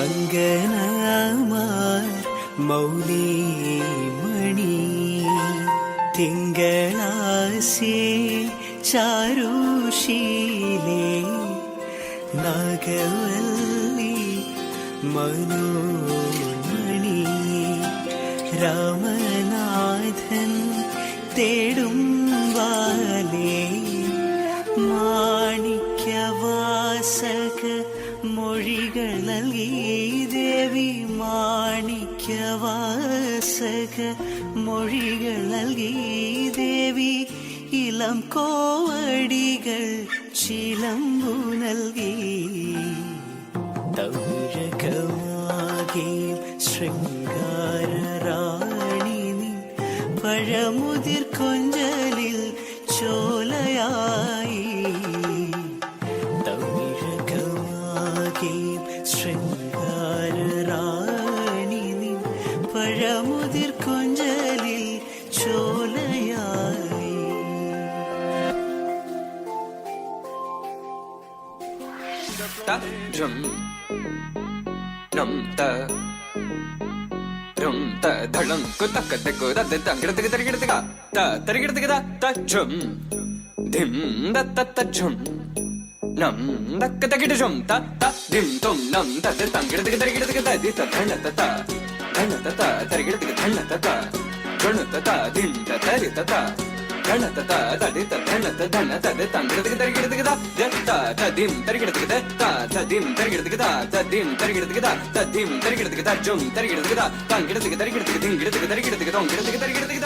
അങ്കനമാർ മൗലിമണി തിങ്കളാസി ചാരുശീലേ നാഗവല്ലി മനോമണി രാമനാഥൻ തേടും വാലേ മാണിക്യവാസക മൊഴികൾ നൽകി ദേവി മാണിക്യവാസക മൊഴികൾ നൽകി ദേവി ഇളം കോവടികൾ ചിലമ്പു നൽകി തമിഴകമാകെ ശൃംഗാരറാണി നീ പഴമുതിർ കൊഞ്ചലിൽ ചോലയായി തമിഴകമാകെ ശൃംഗാരറാണി നീ പഴമുതിർ കൊഞ്ചലിൽ ചോലയായി. Drum drum ta drum ta dhalam ko tak tak ko da da gida gida gida gida ta tarigida gida ta drum dim da ta ta drum nam da ka ta gida drum ta ta dim tum nam da da gida gida gida gida di ta dhana ta ta tarigida gida dhana ta ta dhana ta ta dim ta tari ta ta ധന തത തദിത ധന തധന തദ തംഗിടതിക തരികിടതിക ദത്ത തദിം തരികിടതിക ദത്ത തദിം തരികിടതിക തദിം തരികിടതിക തദിം തരികിടതിക തജും തരികിടതിക തംഗിടതിക തരികിടതിക ദിംഗിടതിക തരികിടതിക തോംഗിടതിക തരികിടതിക.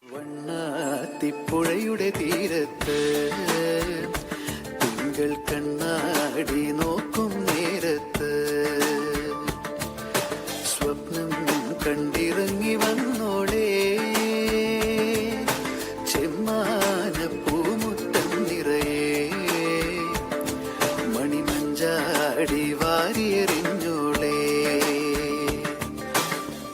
വണ്ണാത്തിപ്പുഴയുടെ തീരത്ത് തിങ്കൾ കണ്ണാടി നോക്കും നേരത്ത് സ്വപ്നം കണ്ടിറങ്ങി വന്നോളേ പൂമുത്തം നിറയെ മണിമഞ്ചാടി വാരിയെറിഞ്ഞോളെ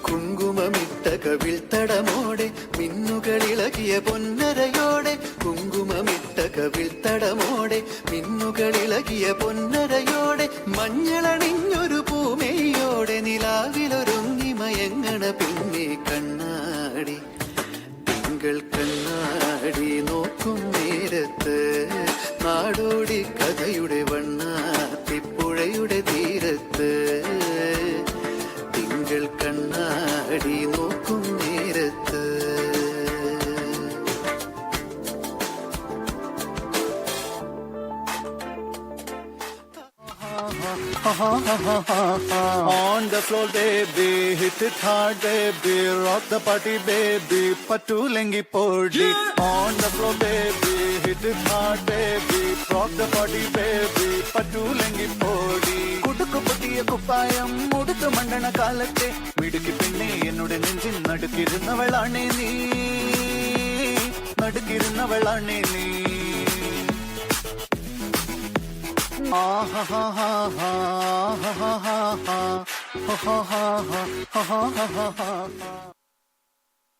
കുങ്കുമമിട്ട കവിൾ തടമോടെ മിന്നുകളിളകിയ പൊന്നരയോടെ കുങ്കുമമിട്ട കവിൾ തടമോടെ മിന്നുകളിളകിയ പൊന്നരയോടെ മഞ്ഞളണിഞ്ഞൊരു പൂമേയോടെ നിലാവിലൊരുങ്ങി മയങ്ങണ പിന്നെ കണ്ണാടി തിങ്കൾ കണ്ണാടി നോക്കും നേരത്ത് നാടോടി കഥയുടെ വണ്ണാത്തിപ്പുഴയുടെ തീരത്ത് തിങ്കൾ കണ്ണാടി നോക്കും നേരത്ത് On the floor, baby, hit it hard, baby, rock the party, baby, patulengi podi. On the floor, baby, hit it hard, baby, rock the party, baby, patulengi podi. കുടുക്കു പൊട്ടിയ കുപ്പായം മുടുത്തു മണ്ടണ കാലത്തെ മിടുക്കി പെണ്ണെ എന്നോട് നെഞ്ചിൽ നടുക്കിരുന്നവളാണേ നീ, നടുക്കിരുന്നവളാണേ നീ. Ah ha ha ha ha ha ha ha ha ha ha ha ha ha ha ha.